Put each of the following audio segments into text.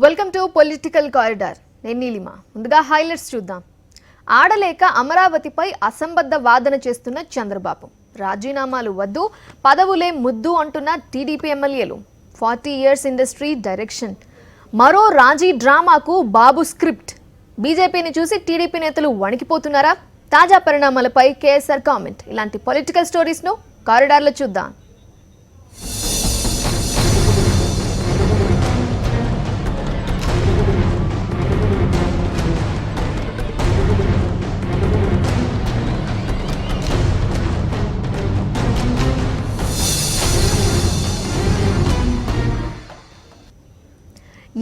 Welcome to political corridor. నేను నీలిమ. ముందుగా highlights చూద్దాం. ఆడలేక అమరావతిపై అసంబద్ధ వాదన చేస్తున్న చంద్రబాబు, రాజీనామాలు వద్దు పదవులే ముద్దు అంటున్న టీడీపీ ఎమ్మెల్యేలు, 40 ఇయర్స్ ఇండస్ట్రీ డైరెక్షన్, మరో రాజీ డ్రామాకు బాబు స్క్రిప్ట్, బీజేపీని చూసి టీడీపీ నేతలు వణికిపోతున్నారా, తాజా పరిణామాలపై కేఎస్ఆర్ కామెంట్. ఇలాంటి పొలిటికల్ స్టోరీస్ను కారిడార్లో చూద్దాం.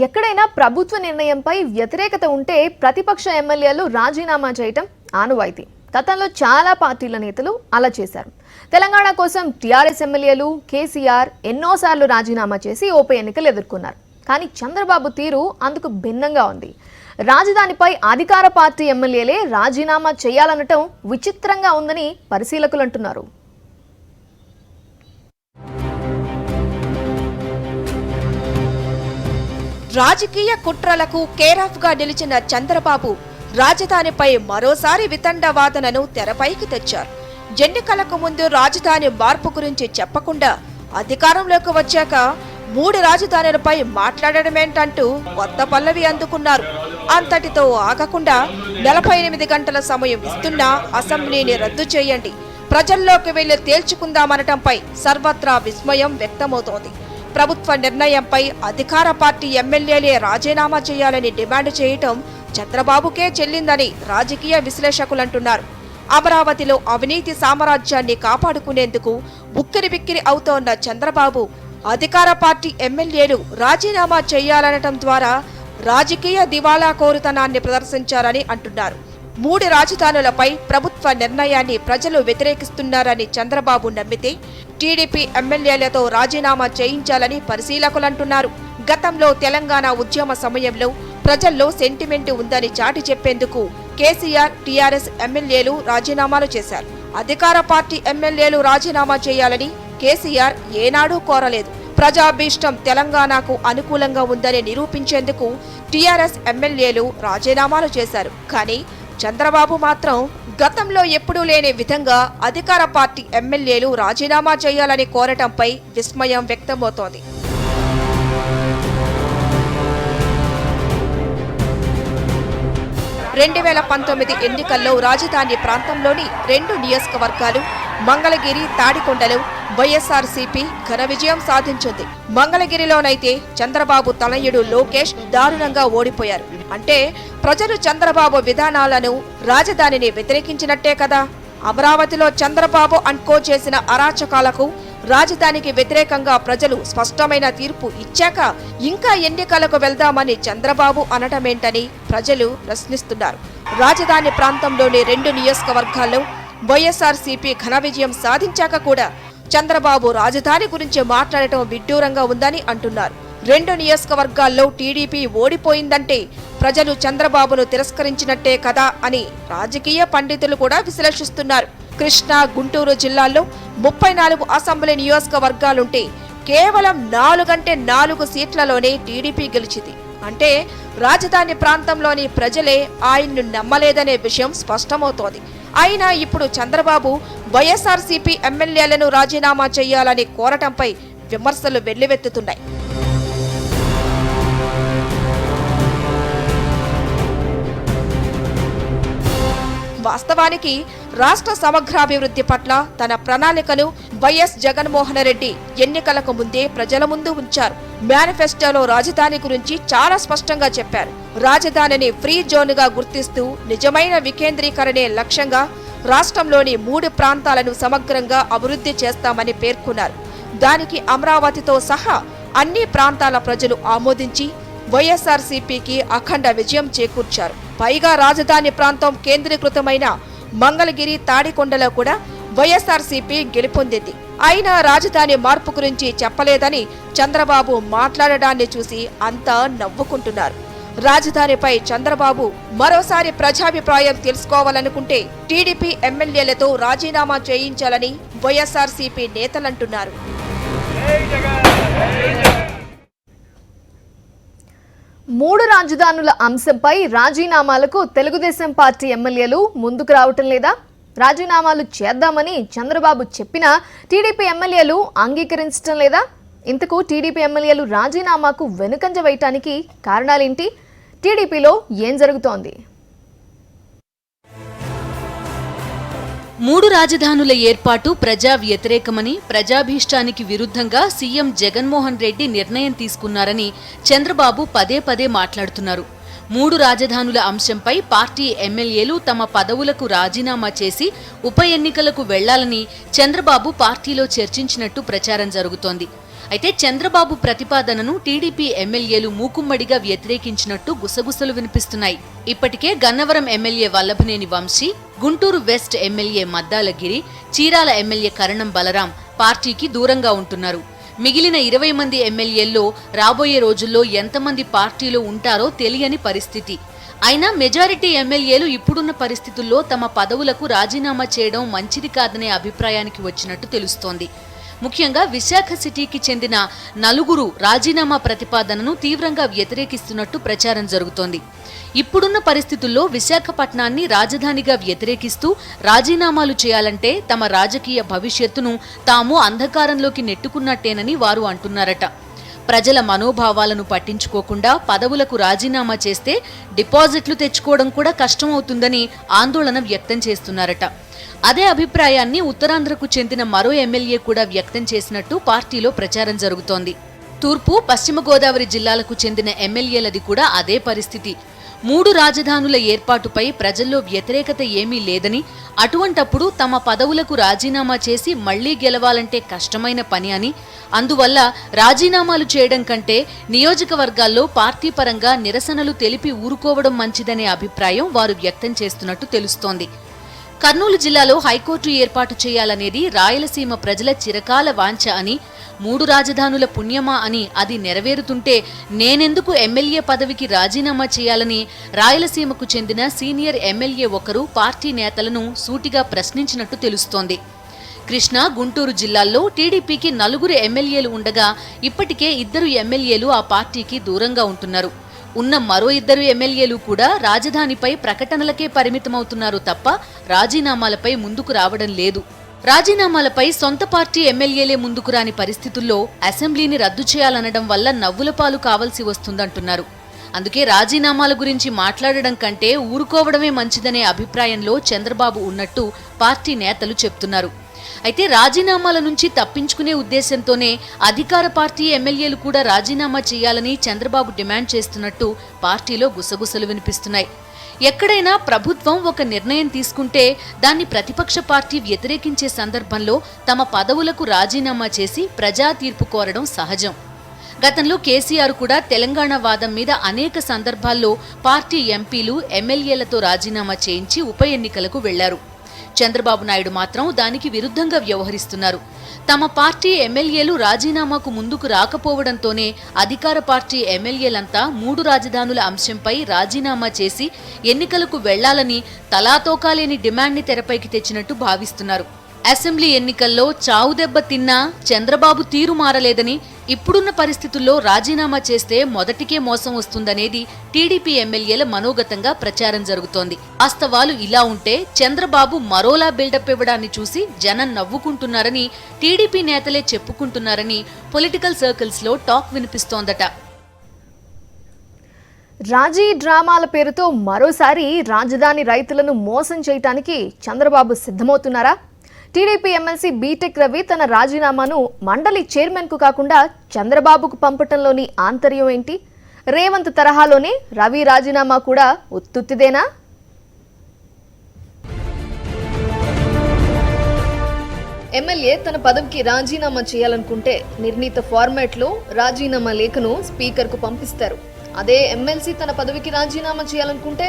ఎక్కడైనా ప్రభుత్వ నిర్ణయంపై వ్యతిరేకత ఉంటే ప్రతిపక్ష ఎమ్మెల్యేలు రాజీనామా చేయటం ఆనవాయితీ. గతంలో చాలా పార్టీల నేతలు అలా చేశారు. తెలంగాణ కోసం టీఆర్ఎస్ ఎమ్మెల్యేలు, కేసీఆర్ ఎన్నోసార్లు రాజీనామా చేసి ఉప ఎన్నికలు ఎదుర్కొన్నారు. కానీ చంద్రబాబు తీరు అందుకు భిన్నంగా ఉంది. రాజధానిపై అధికార పార్టీ ఎమ్మెల్యేలే రాజీనామా చేయాలనటం విచిత్రంగా ఉందని పరిశీలకులు అంటున్నారు. రాజకీయ కుట్రలకు కేరాఫ్ గా నిలిచిన చంద్రబాబు రాజధానిపై మరోసారి వితండ వాదనను తెరపైకి తెచ్చారు. ఎన్నికలకు ముందు రాజధాని మార్పు గురించి చెప్పకుండా అధికారంలోకి వచ్చాక 3 రాజధానులపై మాట్లాడడమేంటంటూ కొత్త పల్లవి అందుకున్నారు. అంతటితో ఆగకుండా 48 గంటల సమయం ఇస్తున్నా అసెంబ్లీని రద్దు చేయండి, ప్రజల్లోకి వెళ్లి తేల్చుకుందామనటంపై సర్వత్రా విస్మయం వ్యక్తమవుతోంది. ప్రభుత్వ నిర్ణయంపై అధికార పార్టీ ఎమ్మెల్యేలే రాజీనామా చేయాలని డిమాండ్ చేయటం చంద్రబాబుకే చెల్లిందని రాజకీయ విశ్లేషకులంటున్నారు. అమరావతిలో అవినీతి సామ్రాజ్యాన్ని కాపాడుకునేందుకు ఉక్కిరిబిక్కిరి అవుతోన్న చంద్రబాబు అధికార పార్టీ ఎమ్మెల్యేలు రాజీనామా చేయాలనటం ద్వారా రాజకీయ దివాలా కోరుతనాన్ని ప్రదర్శించారని అంటున్నారు. 3 రాజధానులపై ప్రభుత్వ నిర్ణయాన్ని ప్రజలు వ్యతిరేకిస్తున్నారని చంద్రబాబు నమ్మితే టీడీపీ ఎమ్మెల్యేలతో రాజీనామా చేయించాలని పరిశీలకులంటున్నారు. గతంలో తెలంగాణ ఉద్యమ సమయంలో ప్రజల్లో సెంటిమెంట్ ఉందని చాటి చెప్పేందుకు కేసీఆర్, టీఆర్ఎస్ ఎమ్మెల్యేలు రాజీనామాలు చేశారు. అధికార పార్టీ ఎమ్మెల్యేలు రాజీనామా చేయాలని కేసీఆర్ ఏనాడూ కోరలేదు. ప్రజాభీష్టం తెలంగాణకు అనుకూలంగా ఉందని నిరూపించేందుకు టీఆర్ఎస్ ఎమ్మెల్యేలు రాజీనామాలు చేశారు. కానీ చంద్రబాబు మాత్రం గతంలో ఎప్పుడూ లేని విధంగా అధికార పార్టీ ఎమ్మెల్యేలు రాజీనామా చేయాలని కోరటంపై విస్మయం వ్యక్తమవుతోంది. రెండు 2019 ఎన్నికల్లో రాజధాని ప్రాంతంలోని 2 నియోజకవర్గాలు మంగళగిరి, తాడికొండలో వైఎస్ఆర్సీపీ ఘన విజయం సాధించింది. మంగళగిరిలోనైతే చంద్రబాబు తనయుడు లోకేష్ దారుణంగా ఓడిపోయారు. అంటే ప్రజలు చంద్రబాబు విధానాలను, రాజధానిని వ్యతిరేకించినట్టే కదా. అమరావతిలో చంద్రబాబు అండ్కో చేసిన అరాచకాలకు రాజధానికి వ్యతిరేకంగా ప్రజలు స్పష్టమైన తీర్పు ఇచ్చాక ఇంకా ఎన్నికలకు వెళ్దామని చంద్రబాబు అనటమేంటని ప్రజలు ప్రశ్నిస్తున్నారు. రాజధాని ప్రాంతంలోని 2 నియోజకవర్గాల్లో వైఎస్ఆర్సీపీ ఘన విజయం సాధించాక కూడా చంద్రబాబు రాజధాని గురించి మాట్లాడటం విడ్డూరంగా ఉందని అంటున్నారు. 2 నియోజకవర్గాల్లో టీడీపీ ఓడిపోయిందంటే ప్రజలు చంద్రబాబును తిరస్కరించినట్టే కదా అని రాజకీయ పండితులు కూడా విశ్లేషిస్తున్నారు. కృష్ణా, గుంటూరు జిల్లాల్లో 34 అసెంబ్లీ నియోజకవర్గాలుంటే కేవలం 4 సీట్లలోనే టీడీపీ గెలిచింది. అంటే రాజధాని ప్రాంతంలోని ప్రజలే ఆయన్ను నమ్మలేదనే విషయం స్పష్టమవుతోంది. అయినా ఇప్పుడు చంద్రబాబు వైఎస్ఆర్సీపీ ఎమ్మెల్యేలను రాజీనామా చేయాలని కోరటంపై విమర్శలు వెల్లువెత్తుతున్నాయి. వాస్తవానికి రాష్ట్ర సమగ్రాభివృద్ధి పట్ల తన ప్రణాళికను వైఎస్ జగన్మోహన్ రెడ్డి ఎన్నికలకు ముందే ప్రజల ముందు ఉంచారు. మేనిఫెస్టోలో రాజధాని గురించి చాలా స్పష్టంగా చెప్పారు. రాజధానిని ఫ్రీ జోన్గా గుర్తిస్తూ నిజమైన వికేంద్రీకరణే లక్ష్యంగా రాష్ట్రంలోని 3 ప్రాంతాలను సమగ్రంగా అభివృద్ధి చేస్తామని పేర్కొన్నారు. దానికి అమరావతితో సహా అన్ని ప్రాంతాల ప్రజలు ఆమోదించి వైఎస్ఆర్సీపీకి అఖండ విజయం చేకూర్చారు. పైగా రాజధాని ప్రాంతం కేంద్రీకృతమైన మంగళగిరి, తాడికొండలో కూడా వైఎస్ఆర్సీపీ గెలుపొందింది. అయినా రాజధాని మార్పు గురించి చెప్పలేదని చంద్రబాబు మాట్లాడడాన్ని చూసి అంతా నవ్వుకుంటున్నారు. రాజధానిపై చంద్రబాబు మరోసారి ప్రజాభిప్రాయం తెలుసుకోవాలనుకుంటే టీడీపీ ఎమ్మెల్యేలతో రాజీనామా చేయించాలని వైఎస్ఆర్సీపీ నేతలంటున్నారు. మూడు రాజధానుల అంశంపై రాజీనామాలకు తెలుగుదేశం పార్టీ ఎమ్మెల్యేలు ముందుకు రావటం లేదా? రాజీనామాలు చేద్దామని చంద్రబాబు చెప్పినా టీడీపీ ఎమ్మెల్యేలు అంగీకరించడం లేదా? ఇంతకు టీడీపీ ఎమ్మెల్యేలు రాజీనామాకు వెనుకంజ వేయటానికి కారణాలేంటి? టీడీపీలో ఏం జరుగుతోంది? మూడు రాజధానుల ఏర్పాటు ప్రజా వ్యతిరేకమని, ప్రజాభీష్టానికి విరుద్ధంగా సీఎం జగన్మోహన్ రెడ్డి నిర్ణయం తీసుకున్నారని చంద్రబాబు పదే పదే మాట్లాడుతున్నారు. మూడు రాజధానుల అంశంపై పార్టీ ఎమ్మెల్యేలు తమ పదవులకు రాజీనామా చేసి ఉప ఎన్నికలకు వెళ్లాలని చంద్రబాబు పార్టీలో చర్చించినట్టు ప్రచారం జరుగుతోంది. అయితే చంద్రబాబు ప్రతిపాదనను టీడీపీ ఎమ్మెల్యేలు మూకుమ్మడిగా వ్యతిరేకించినట్టు గుసగుసలు వినిపిస్తున్నాయి. ఇప్పటికే Gannavaram MLA Vallabhaneni Vamsi, Guntur west MLA Maddaligiri, Chirala MLA Karanam Balaram పార్టీకి దూరంగా ఉంటున్నారు. మిగిలిన 20 మంది ఎమ్మెల్యేల్లో రాబోయే రోజుల్లో ఎంతమంది పార్టీలో ఉంటారో తెలియని పరిస్థితి. అయినా మెజారిటీ ఎమ్మెల్యేలు ఇప్పుడున్న పరిస్థితుల్లో తమ పదవులకు రాజీనామా చేయడం మంచిది కాదనే అభిప్రాయానికి వచ్చినట్టు తెలుస్తోంది. ముఖ్యంగా విశాఖ సిటీకి చెందిన 4 రాజీనామా ప్రతిపాదనను తీవ్రంగా వ్యతిరేకిస్తున్నట్టు ప్రచారం జరుగుతోంది. ఇప్పుడున్న పరిస్థితుల్లో విశాఖపట్నాన్ని రాజధానిగా వ్యతిరేకిస్తూ రాజీనామాలు చేయాలంటే తమ రాజకీయ భవిష్యత్తును తాము అంధకారంలోకి నెట్టుకున్నట్టేనని వారు అంటున్నారట. ప్రజల మనోభావాలను పట్టించుకోకుండా పదవులకు రాజీనామా చేస్తే డిపాజిట్లు తెచ్చుకోవడం కూడా కష్టమవుతుందని ఆందోళన వ్యక్తం చేస్తున్నారట. అదే అభిప్రాయాన్ని ఉత్తరాంధ్రకు చెందిన మరో ఎమ్మెల్యే కూడా వ్యక్తం చేసినట్టు పార్టీలో ప్రచారం జరుగుతోంది. తూర్పు, పశ్చిమ గోదావరి జిల్లాలకు చెందిన ఎమ్మెల్యేలది కూడా అదే పరిస్థితి. మూడు రాజధానుల ఏర్పాటుపై ప్రజల్లో వ్యతిరేకత ఏమీ లేదని, అటువంటప్పుడు తమ పదవులకు రాజీనామా చేసి మళ్లీ గెలవాలంటే కష్టమైన పని అని, అందువల్ల రాజీనామాలు చేయడం కంటే నియోజకవర్గాల్లో పార్టీ పరంగా నిరసనలు తెలిపి ఊరుకోవడం మంచిదనే అభిప్రాయం వారు వ్యక్తం చేస్తున్నట్టు తెలుస్తోంది. కర్నూలు జిల్లాలో హైకోర్టు ఏర్పాటు చేయాలనేది రాయలసీమ ప్రజల చిరకాల వాంఛ అని, మూడు రాజధానుల పుణ్యమా అని అది నెరవేరుతుంటే నేనెందుకు ఎమ్మెల్యే పదవికి రాజీనామా చేయాలని రాయలసీమకు చెందిన సీనియర్ ఎమ్మెల్యే ఒకరు పార్టీ నేతలను సూటిగా ప్రశ్నించినట్టు తెలుస్తోంది. కృష్ణా, గుంటూరు జిల్లాల్లో టీడీపీకి 4 ఎమ్మెల్యేలు ఉండగా ఇప్పటికే 2 ఎమ్మెల్యేలు ఆ పార్టీకి దూరంగా ఉంటున్నారు. ఉన్న మరో 2 ఎమ్మెల్యేలు కూడా రాజధానిపై ప్రకటనలకే పరిమితమవుతున్నారు తప్ప రాజీనామాలపై ముందుకు రావడం లేదు. రాజీనామాలపై సొంత పార్టీ ఎమ్మెల్యేలే ముందుకు రాని పరిస్థితుల్లో అసెంబ్లీని రద్దు చేయాలనడం వల్ల నవ్వుల పాలు కావాల్సి వస్తుందంటున్నారు. అందుకే రాజీనామాల గురించి మాట్లాడడం కంటే ఊరుకోవడమే మంచిదనే అభిప్రాయంలో చంద్రబాబు ఉన్నట్టు పార్టీ నేతలు చెప్తున్నారు. అయితే రాజీనామాల నుంచి తప్పించుకునే ఉద్దేశంతోనే అధికార పార్టీ ఎమ్మెల్యేలు కూడా రాజీనామా చేయాలని చంద్రబాబు డిమాండ్ చేస్తున్నట్టు పార్టీలో గుసగుసలు వినిపిస్తున్నాయి. ఎక్కడైనా ప్రభుత్వం ఒక నిర్ణయం తీసుకుంటే దాన్ని ప్రతిపక్ష పార్టీ వ్యతిరేకించే సందర్భంలో తమ పదవులకు రాజీనామా చేసి ప్రజా తీర్పు కోరడం సహజం. గతంలో కేసీఆర్ కూడా తెలంగాణ వాదం మీద అనేక సందర్భాల్లో పార్టీ ఎంపీలు, ఎమ్మెల్యేలతో రాజీనామా చేయించి ఉప ఎన్నికలకు వెళ్లారు. చంద్రబాబు నాయుడు మాత్రం దానికి విరుద్ధంగా వ్యవహరిస్తున్నారు. తమ పార్టీ ఎమ్మెల్యేలు రాజీనామాకు ముందుకు రాకపోవడంతోనే అధికార పార్టీ ఎమ్మెల్యేలంతా మూడు రాజధానుల అంశంపై రాజీనామా చేసి ఎన్నికలకు వెళ్లాలని తలాతోకాలేని డిమాండ్ని తెరపైకి తెచ్చినట్టు భావిస్తున్నారు. అసెంబ్లీ ఎన్నికల్లో చావుదెబ్బ తిన్నా చంద్రబాబు తీరు మారలేదని, ఇప్పుడున్న పరిస్థితుల్లో రాజీనామా చేస్తే మొదటికే మోసం వస్తుందనేది టీడీపీ ఎమ్మెల్యేల మనోగతంగా ప్రచారం జరుగుతోంది. వాస్తవాలు ఇలా ఉంటే చంద్రబాబు మరోలా బిల్డప్ ఇవ్వడాన్ని చూసి జనం నవ్వుకుంటున్నారని టీడీపీ నేతలే చెప్పుకుంటున్నారని పొలిటికల్ సర్కిల్స్ లో టాక్ వినిపిస్తోందట. రాజీ డ్రామాల పేరుతో మరోసారి రాజధాని రైతులను మోసం చేయటానికి చంద్రబాబు సిద్ధమవుతున్నారా? టీడీపీ ఎమ్మెల్సీ బీటెక్ రవి తన రాజీనామాను మండలి చైర్మన్కు కాకుండా చంద్రబాబుకు పంపటంలోని ఆంతర్యం ఏంటి? రేవంత్ తరహాలోనే రవి రాజీనామా కూడా ఉత్తుత్తిదేనా? ఎమ్మెల్యే తన పదవికి రాజీనామా చేయాలనుకుంటే నిర్ణీత ఫార్మాట్లో రాజీనామా లేఖను స్పీకర్కు పంపిస్తారు. అదే ఎమ్మెల్సీ తన పదవికి రాజీనామా చేయాలనుకుంటే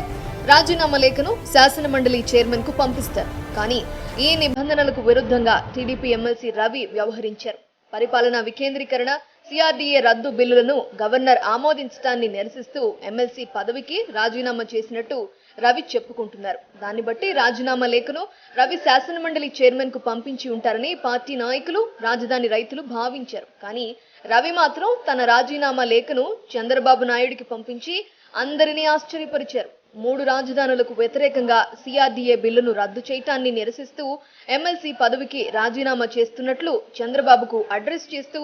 రాజీనామా లేఖను శాసన మండలి చైర్మన్ కు పంపిస్తారు. కానీ ఈ నిబంధనలకు విరుద్ధంగా టీడీపీ ఎమ్మెల్సీ రవి వ్యవహరించారు. పరిపాలనా వికేంద్రీకరణ, సిఆర్డీఏ రద్దు బిల్లులను గవర్నర్ ఆమోదించడాన్ని నిరసిస్తూ ఎమ్మెల్సీ పదవికి రాజీనామా చేసినట్టు రవి చెప్పుకుంటున్నారు. దాన్ని బట్టి రాజీనామా లేఖను రవి శాసన మండలి చైర్మన్ కు పంపించి ఉంటారని పార్టీ నాయకులు, రాజధాని రైతులు భావించారు. కానీ రవి మాత్రం తన రాజీనామా లేఖను చంద్రబాబు నాయుడికి పంపించి అందరినీ ఆశ్చర్యపరిచారు. 3 రాజధానులకు వ్యతిరేకంగా సిఆర్డీఏ బిల్లును రద్దు చేయటాన్ని నిరసిస్తూ ఎమ్మెల్సీ పదవికి రాజీనామా చేస్తున్నట్లు చంద్రబాబుకు అడ్రస్ చేస్తూ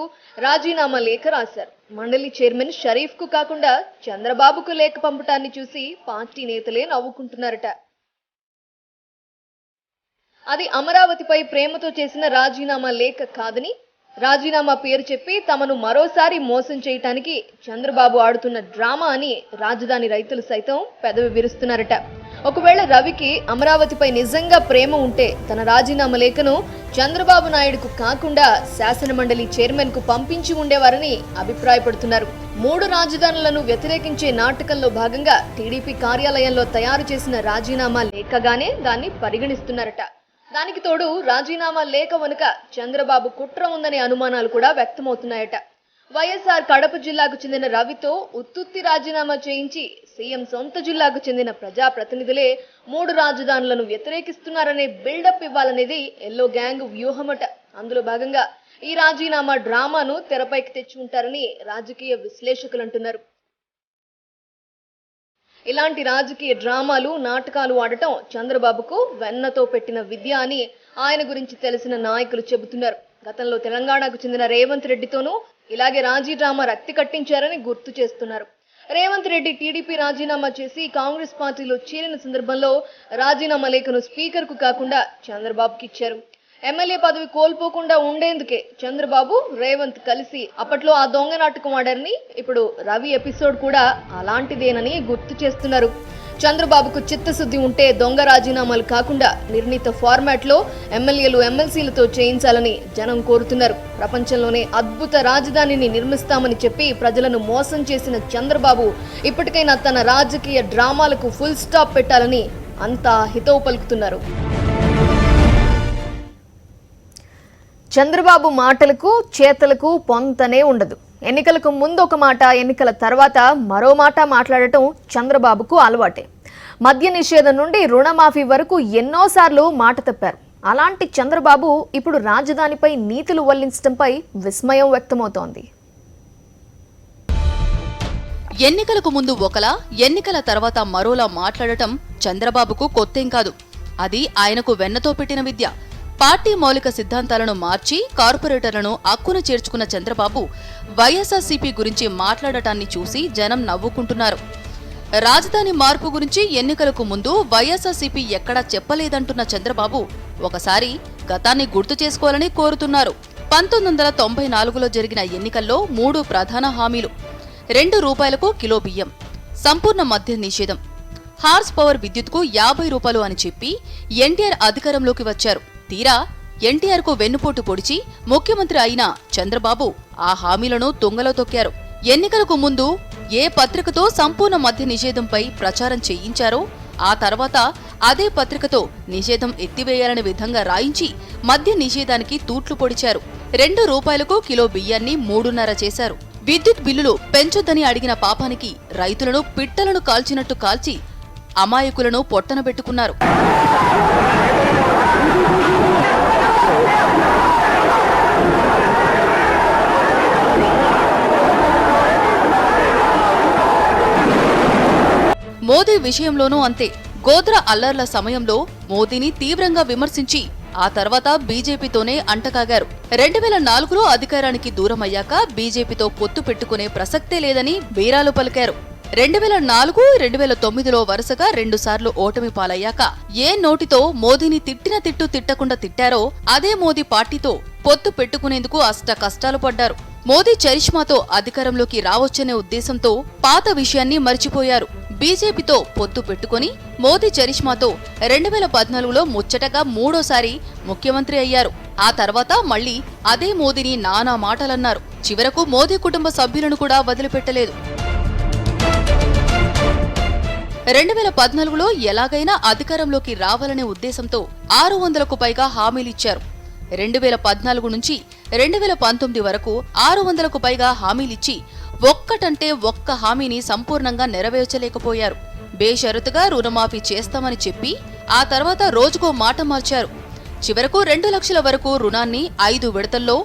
రాజీనామా లేఖ రాశారు. మండలి చైర్మన్ షరీఫ్ కు కాకుండా చంద్రబాబుకు లేఖ పంపటాన్ని చూసి పార్టీ నేతలే నవ్వుకుంటున్నారట. అది అమరావతిపై ప్రేమతో చేసిన రాజీనామా లేఖ కాదని, రాజీనామా పేరు చెప్పి తమను మరోసారి మోసం చేయటానికి చంద్రబాబు ఆడుతున్న డ్రామా అని రాజధాని రైతులు సైతం పెదవి విరుస్తున్నారట. ఒకవేళ రవికి అమరావతిపై నిజంగా ప్రేమ ఉంటే తన రాజీనామా లేఖను చంద్రబాబు నాయుడుకు కాకుండా శాసనమండలి చైర్మన్ కు పంపించి ఉండేవారని అభిప్రాయపడుతున్నారు. 3 రాజధానులను వ్యతిరేకించే నాటకంలో భాగంగా టీడీపీ కార్యాలయంలో తయారు చేసిన రాజీనామా లేఖగానే దాన్ని పరిగణిస్తున్నారట. దానికి తోడు రాజీనామా లేఖ వెనుక చంద్రబాబు కుట్ర ఉందనే అనుమానాలు కూడా వ్యక్తమవుతున్నాయట. వైఎస్ఆర్ కడప జిల్లాకు చెందిన రవితో ఉత్తుత్తి రాజీనామా చేయించి సీఎం సొంత జిల్లాకు చెందిన ప్రజాప్రతినిధులే 3 రాజధానులను వ్యతిరేకిస్తున్నారనే బిల్డప్ ఇవ్వాలనేది ఎల్లో గ్యాంగ్ వ్యూహమట. అందులో భాగంగా ఈ రాజీనామా డ్రామాను తెరపైకి తెచ్చి ఉంటారని రాజకీయ విశ్లేషకులు అంటున్నారు. ఇలాంటి రాజకీయ డ్రామాలు, నాటకాలు ఆడటం చంద్రబాబుకు వెన్నతో పెట్టిన విద్య అని ఆయన గురించి తెలిసిన నాయకులు చెబుతున్నారు. గతంలో తెలంగాణకు చెందిన రేవంత్ రెడ్డితోనూ ఇలాగే రాజీ డ్రామా రక్తి కట్టించారని గుర్తు చేస్తున్నారు. రేవంత్ రెడ్డి టీడీపీ రాజీనామా చేసి కాంగ్రెస్ పార్టీలో చేరిన సందర్భంలో రాజీనామా లేఖను స్పీకర్ కు కాకుండా చంద్రబాబుకి ఇచ్చారు. ఎమ్మెల్యే పదవి కోల్పోకుండా ఉండేందుకే చంద్రబాబు, రేవంత్ కలిసి అప్పట్లో ఆ దొంగ నాటకం ఆడారని, ఇప్పుడు రవి ఎపిసోడ్ కూడా అలాంటిదేనని గుర్తు చేస్తున్నారు. చంద్రబాబుకు చిత్తశుద్ధి ఉంటే దొంగ రాజీనామాలు కాకుండా నిర్ణీత ఫార్మాట్ లో ఎమ్మెల్యేలు, ఎమ్మెల్సీలతో చేయించాలని జనం కోరుతున్నారు. ప్రపంచంలోనే అద్భుత రాజధానిని నిర్మిస్తామని చెప్పి ప్రజలను మోసం చేసిన చంద్రబాబు ఇప్పటికైనా తన రాజకీయ డ్రామాలకు ఫుల్ స్టాప్ పెట్టాలని అంతా హితవు పలుకుతున్నారు. చంద్రబాబు మాటలకు, చేతలకు పొంతనే ఉండదు. ఎన్నికలకు ముందు ఒక మాట, ఎన్నికల తర్వాత మరో మాట మాట్లాడటం చంద్రబాబుకు అలవాటే. మద్య నిషేధం నుండి రుణమాఫీ వరకు ఎన్నోసార్లు మాట తప్పారు. అలాంటి చంద్రబాబు ఇప్పుడు రాజధానిపై నీతులు వల్లించడంపై విస్మయం వ్యక్తమవుతోంది. ఎన్నికలకు ముందు ఒకలా, ఎన్నికల తర్వాత మరోలా మాట్లాడటం చంద్రబాబుకు కొత్తేం కాదు. అది ఆయనకు వెన్నతో పెట్టిన విద్య. పార్టీ మౌలిక సిద్ధాంతాలను మార్చి కార్పొరేటర్లను అక్కున చేర్చుకున్న చంద్రబాబు వైఎస్ఆర్సీపీ గురించి మాట్లాడటాన్ని చూసి జనం నవ్వుకుంటున్నారు. రాజధాని మార్పు గురించి ఎన్నికలకు ముందు వైఎస్ఆర్సీపీ ఎక్కడా చెప్పలేదంటున్న చంద్రబాబు ఒకసారి గతాన్ని గుర్తు చేసుకోవాలని కోరుతున్నారు. 1994లో జరిగిన ఎన్నికల్లో 3 ప్రధాన హామీలు: ₹2 కిలో బియ్యం, సంపూర్ణ మద్య నిషేధం, హార్స్ పవర్ విద్యుత్కు ₹50 అని చెప్పి ఎన్టీఆర్ అధికారంలోకి వచ్చారు. తీరా ఎన్టీఆర్ కు వెన్నుపోటు పొడిచి ముఖ్యమంత్రి అయిన చంద్రబాబు ఆ హామీలను తుంగలో తొక్కారు. ఎన్నికలకు ముందు ఏ పత్రికతో సంపూర్ణ మద్య నిషేధంపై ప్రచారం చేయించారో ఆ తర్వాత అదే పత్రికతో నిషేధం ఎత్తివేయాలనే విధంగా రాయించి మద్య నిషేధానికి తూట్లు పొడిచారు. ₹2 కిలో బియ్యాన్ని 3.5 చేశారు. విద్యుత్ బిల్లులు పెంచొద్దని అడిగిన పాపానికి రైతులను పిట్టలను కాల్చినట్టు కాల్చి అమాయకులను పొట్టనబెట్టుకున్నారు. మోదీ విషయంలోనూ అంతే. గోద్రా అల్లర్ల సమయంలో మోదీని తీవ్రంగా విమర్శించి ఆ తర్వాత బీజేపీతోనే అంటకాగారు. 2004లో అధికారానికి దూరమయ్యాక బీజేపీతో పొత్తు పెట్టుకునే ప్రసక్తే లేదని బీరాలు పలికారు. 2004, 2009లో వరుసగా 2 సార్లు ఓటమి పాలయ్యాక ఏ నోటితో మోదీని తిట్టిన తిట్టు తిట్టకుండా తిట్టారో అదే మోదీ పార్టీతో పొత్తు పెట్టుకునేందుకు అష్ట కష్టాలు పడ్డారు. మోదీ చరిష్మాతో అధికారంలోకి రావచ్చనే ఉద్దేశంతో పాత విషయాన్ని మర్చిపోయారు. బీజేపీతో పొత్తు పెట్టుకుని మోదీ చరిష్మాతో 2014లో ముచ్చటగా 3వ ముఖ్యమంత్రి అయ్యారు. ఆ తర్వాత మళ్లీ అదే మోదీని నానా మాటలన్నారు. చివరకు మోదీ కుటుంబ సభ్యులను కూడా వదిలిపెట్టలేదు. 2014లో ఎలాగైనా అధికారంలోకి రావాలనే ఉద్దేశంతో 600కు పైగా హామీలిచ్చారు. 2014 నుంచి 2019 వరకు 600కు పైగా హామీలిచ్చి ఒక్కటంటే ఒక్క హామీని సంపూర్ణంగా నెరవేర్చలేకపోయారు. బేషరతుగా రుణమాఫీ చేస్తామని చెప్పి ఆ తర్వాత రోజుకో మాట మార్చారు. చివరకు 2 లక్షల వరకు రుణాన్ని 5 విడతల్లో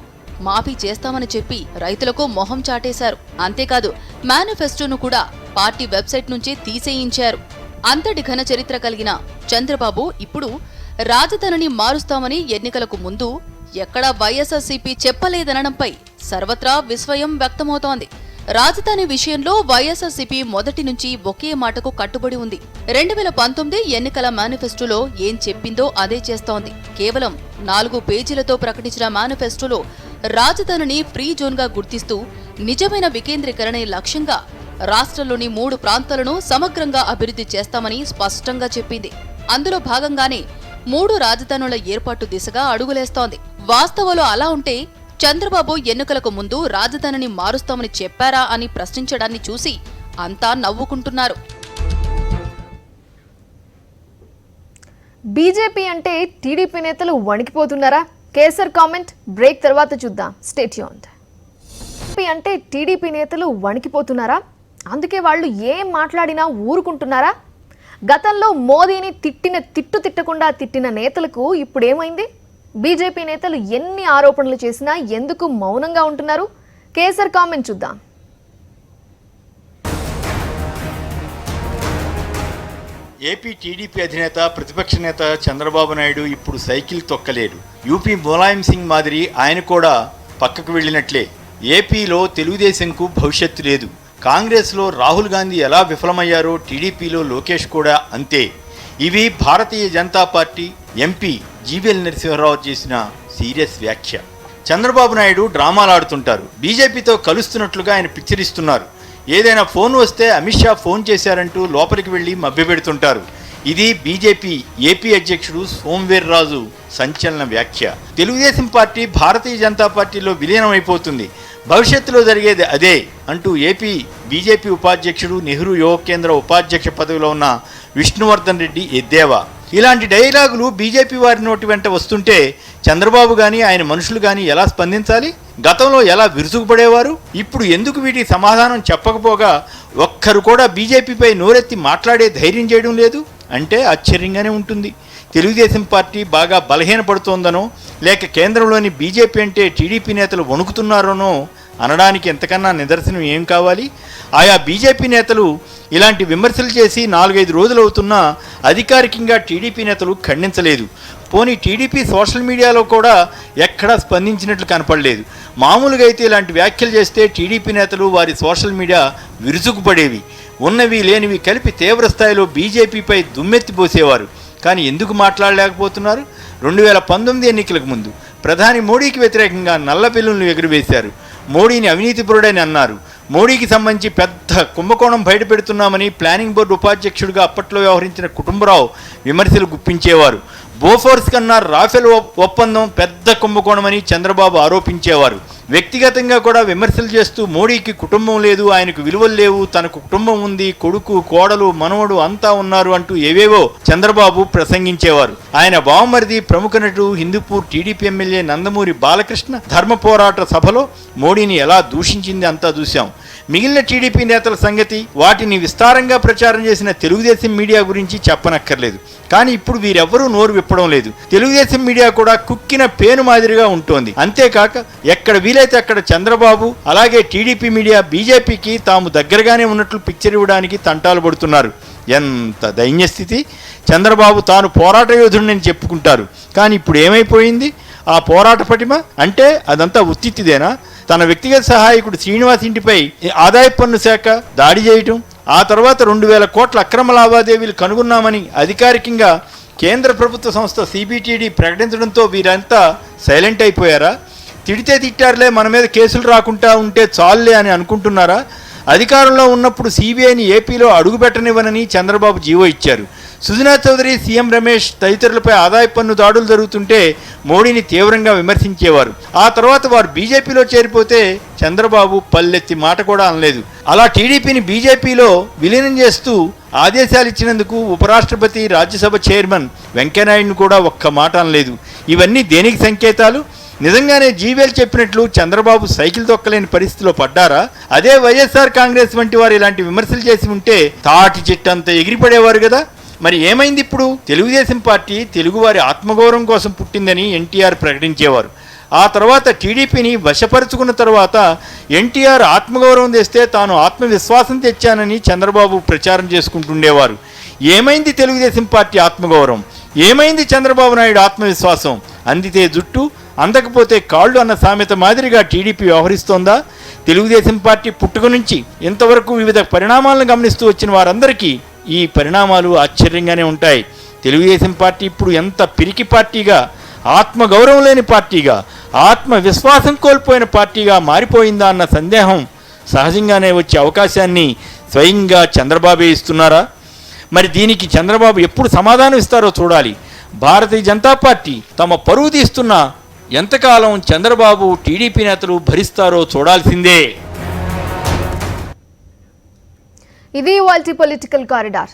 మాఫీ చేస్తామని చెప్పి రైతులకు మొహం చాటేశారు. అంతేకాదు మేనిఫెస్టోను కూడా పార్టీ వెబ్సైట్ నుంచే తీసేయించారు. అంతటి ఘన చరిత్ర కలిగిన చంద్రబాబు ఇప్పుడు రాజధానిని మారుస్తామని ఎన్నికలకు ముందు ఎక్కడా వైఎస్ఆర్సీపీ చెప్పలేదనడంపై సర్వత్రా విస్మయం వ్యక్తమవుతోంది. రాజధాని విషయంలో వైఎస్ఆర్సీపీ మొదటి నుంచి ఒకే మాటకు కట్టుబడి ఉంది. 2019 ఎన్నికల మేనిఫెస్టోలో ఏం చెప్పిందో అదే చేస్తోంది. కేవలం 4 పేజీలతో ప్రకటించిన మేనిఫెస్టోలో రాజధానిని ఫ్రీ జోన్గా గుర్తిస్తూ నిజమైన వికేంద్రీకరణే లక్ష్యంగా రాష్ట్రంలోని 3 ప్రాంతాలను సమగ్రంగా అభివృద్ధి చేస్తామని స్పష్టంగా చెప్పింది. అందులో భాగంగానే 3 రాజధానుల ఏర్పాటు దిశగా అడుగులేస్తోంది. వాస్తవాలు అలా ఉంటే చంద్రబాబు ఎన్నికలకు ముందు రాజధానిని మారుస్తామని చెప్పారా అని ప్రశ్నించడాన్ని చూసి అంతా నవ్వుకుంటున్నారు. బీజేపీ అంటే టీడీపీ నేతలు వణికిపోతున్నారా? కేసర్ కామెంట్ బ్రేక్ తర్వాత చూద్దాం. Stay tuned. బీజేపీ అంటే టీడీపీ నేతలు వణికిపోతున్నారా? అందుకే వాళ్ళు ఏం మాట్లాడినా ఊరుకుంటున్నారా? గతంలో మోదీని తిట్టకుండా తిట్టిన నేతలకు ఇప్పుడు ఏమైంది? బీజేపీ నేతలు ఎన్ని ఆరోపణలు చేసినా ఎందుకు మౌనంగా ఉంటున్నారు? కేసర్ కామెంట్ చూద్దాం. ఏపీ టీడీపీ అధినేత ప్రతిపక్ష నేత చంద్రబాబు నాయుడు ఇప్పుడు సైకిల్ తొక్కలేడు. యూపీ ములాయం సింగ్ మాదిరి ఆయన కూడా పక్కకు వెళ్ళినట్లే. ఏపీలో తెలుగుదేశంకు భవిష్యత్తు లేదు. కాంగ్రెస్లో రాహుల్ గాంధీ ఎలా విఫలమయ్యారో టీడీపీలో లోకేష్ కూడా అంతే. ఇవి Bharatiya Janata Party MP GVL Narasimharao చేసిన సీరియస్ వ్యాఖ్య. చంద్రబాబు నాయుడు డ్రామాలాడుతుంటారు. బీజేపీతో కలుస్తున్నట్లుగా ఆయన పిక్చరిస్తున్నారు. ఏదైనా ఫోన్ వస్తే అమిత్ షా ఫోన్ చేశారంటూ లోపలికి వెళ్ళి మభ్యపెడుతుంటారు. ఇది బీజేపీ ఏపీ అధ్యక్షుడు సోమవీర్రాజు సంచలన వ్యాఖ్య. తెలుగుదేశం పార్టీ భారతీయ జనతా పార్టీలో విలీనం అయిపోతుంది, భవిష్యత్తులో జరిగేది అదే అంటూ ఏపీ బీజేపీ ఉపాధ్యక్షుడు, నెహ్రూ యువ కేంద్ర ఉపాధ్యక్ష పదవిలో ఉన్న విష్ణువర్ధన్ రెడ్డి ఎద్దేవా. ఇలాంటి డైలాగులు బీజేపీ వారి నోటి వెంట వస్తుంటే చంద్రబాబు కానీ ఆయన మనుషులు కానీ ఎలా స్పందించాలి? గతంలో ఎలా విరుచుకుపడేవారు? ఇప్పుడు ఎందుకు వీటికి సమాధానం చెప్పకపోగా ఒక్కరు కూడా బీజేపీపై నోరెత్తి మాట్లాడే ధైర్యం చేయడం లేదు అంటే ఆశ్చర్యంగానే ఉంటుంది. తెలుగుదేశం పార్టీ బాగా బలహీనపడుతోందనో లేక కేంద్రంలోని బీజేపీ అంటే టీడీపీ నేతలు వణుకుతున్నారోనో అనడానికి ఎంతకన్నా నిదర్శనం ఏం కావాలి? ఆయా బీజేపీ నేతలు ఇలాంటి విమర్శలు చేసి 4-5 రోజులు అవుతున్నా అధికారికంగా టీడీపీ నేతలు ఖండించలేదు. పోనీ టీడీపీ సోషల్ మీడియాలో కూడా ఎక్కడా స్పందించినట్లు కనపడలేదు. మామూలుగా అయితే ఇలాంటి వ్యాఖ్యలు చేస్తే టీడీపీ నేతలు వారి సోషల్ మీడియా విరుచుకుపడేవి. ఉన్నవి లేనివి కలిపి తీవ్ర స్థాయిలో బీజేపీపై దుమ్మెత్తిపోసేవారు. కానీ ఎందుకు మాట్లాడలేకపోతున్నారు? 2019 ఎన్నికలకు ముందు ప్రధాని మోడీకి వ్యతిరేకంగా నల్ల పిల్లులను ఎగురవేశారు. మోడీని అవినీతిపరుడని అన్నారు. మోడీకి సంబంధించి పెద్ద కుంభకోణం బయటపెడుతున్నామని ప్లానింగ్ బోర్డు ఉపాధ్యక్షుడిగా అప్పట్లో వ్యవహరించిన కుటుంబరావు విమర్శలు గుప్పించేవారు. బోఫోర్స్ కన్నా రాఫెల్ ఒప్పందం పెద్ద కుంభకోణమని చంద్రబాబు ఆరోపించేవారు. వ్యక్తిగతంగా కూడా విమర్శలు చేస్తూ మోడీకి కుటుంబం లేదు, ఆయనకు విలువలు లేవు, తనకు కుటుంబం ఉంది, కొడుకు, కోడలు, మనవడు అంతా ఉన్నారు అంటూ ఏవేవో చంద్రబాబు ప్రసంగించేవారు. ఆయన బావమరిది ప్రముఖ నటుడు హిందూపూర్ టీడీపీ ఎమ్మెల్యే నందమూరి బాలకృష్ణ ధర్మ పోరాట సభలో మోడీని ఎలా దూషించింది అంతా చూశాం. మిగిలిన టీడీపీ నేతల సంగతి, వాటిని విస్తారంగా ప్రచారం చేసిన తెలుగుదేశం మీడియా గురించి చెప్పనక్కర్లేదు. కానీ ఇప్పుడు వీరెవ్వరూ నోరు విప్పడం లేదు. తెలుగుదేశం మీడియా కూడా కుక్కిన పేను మాదిరిగా ఉంటోంది. అంతేకాక ఎక్కడ వీలైతే అక్కడ చంద్రబాబు అలాగే టీడీపీ మీడియా బీజేపీకి తాము దగ్గరగానే ఉన్నట్లు పిక్చర్ ఇవ్వడానికి తంటాలు పడుతున్నారు. ఎంత దైన్యస్థితి! చంద్రబాబు తాను పోరాట యోధుడిని చెప్పుకుంటారు. కానీ ఇప్పుడు ఏమైపోయింది ఆ పోరాట పటిమ? అంటే అదంతా ఉత్తిదేనా? తన వ్యక్తిగత సహాయకుడు శ్రీనివాస్ ఇంటిపై ఆదాయ పన్ను శాఖ దాడి చేయటం, ఆ తర్వాత 2,000 కోట్ల అక్రమ లావాదేవీలు కనుగొన్నామని అధికారికంగా కేంద్ర ప్రభుత్వ సంస్థ సిబిటిడి ప్రకటించడంతో వీరంతా సైలెంట్ అయిపోయారా? తిడితే తిట్టారులే, మన మీద కేసులు రాకుండా ఉంటే చాలులే అని అనుకుంటున్నారా? అధికారంలో ఉన్నప్పుడు సిబిఐని ఏపీలో అడుగుపెట్టనివ్వనని చంద్రబాబు జీవో ఇచ్చారు. సుజనా చౌదరి, సీఎం రమేష్ తదితరులపై ఆదాయ పన్ను దాడులు జరుగుతుంటే మోడీని తీవ్రంగా విమర్శించేవారు. ఆ తర్వాత వారు బీజేపీలో చేరిపోతే చంద్రబాబు పల్లెత్తి మాట కూడా అనలేదు. అలా టీడీపీని బీజేపీలో విలీనం చేస్తూ ఆదేశాలు ఇచ్చినందుకు ఉపరాష్ట్రపతి, రాజ్యసభ చైర్మన్ వెంకయ్యనాయుడును కూడా ఒక్క మాట అనలేదు. ఇవన్నీ దేనికి సంకేతాలు? నిజంగానే జీవీఎల్ చెప్పినట్లు చంద్రబాబు సైకిల్ తొక్కలేని పరిస్థితిలో పడ్డారా? అదే వైఎస్ఆర్ కాంగ్రెస్ వంటి వారు ఇలాంటి విమర్శలు చేసి ఉంటే తాటి చెట్టంతా ఎగిరిపడేవారు కదా. మరి ఏమైంది ఇప్పుడు? తెలుగుదేశం పార్టీ తెలుగువారి ఆత్మగౌరవం కోసం పుట్టిందని ఎన్టీఆర్ ప్రకటించేవారు. ఆ తర్వాత టీడీపీని వశపరుచుకున్న తర్వాత ఎన్టీఆర్ ఆత్మగౌరవం తెస్తే తాను ఆత్మవిశ్వాసం తెచ్చానని చంద్రబాబు ప్రచారం చేసుకుంటుండేవారు. ఏమైంది తెలుగుదేశం పార్టీ ఆత్మగౌరవం? ఏమైంది చంద్రబాబు నాయుడు ఆత్మవిశ్వాసం? అందితే జుట్టు, అందకపోతే కాళ్ళు అన్న సామెత మాదిరిగా టీడీపీ వ్యవహరిస్తోందా? తెలుగుదేశం పార్టీ పుట్టుక నుంచి ఇంతవరకు వివిధ పరిణామాలను గమనిస్తూ వచ్చిన వారందరికీ ఈ పరిణామాలు ఆశ్చర్యంగానే ఉంటాయి. తెలుగుదేశం పార్టీ ఇప్పుడు ఎంత పిరికి పార్టీగా, ఆత్మగౌరవం లేని పార్టీగా, ఆత్మవిశ్వాసం కోల్పోయిన పార్టీగా మారిపోయిందా అన్న సందేహం సహజంగానే వచ్చే అవకాశాన్ని స్వయంగా చంద్రబాబే ఇస్తున్నారా? మరి దీనికి చంద్రబాబు ఎప్పుడు సమాధానం ఇస్తారో చూడాలి. భారతీయ జనతా పార్టీ తమ పరువు తీస్తున్న ఎంతకాలం చంద్రబాబు టీడీపీ నేతలు భరిస్తారో చూడాల్సిందే. ఇది ఇవాల్టి పొలిటికల్ కారిడార్.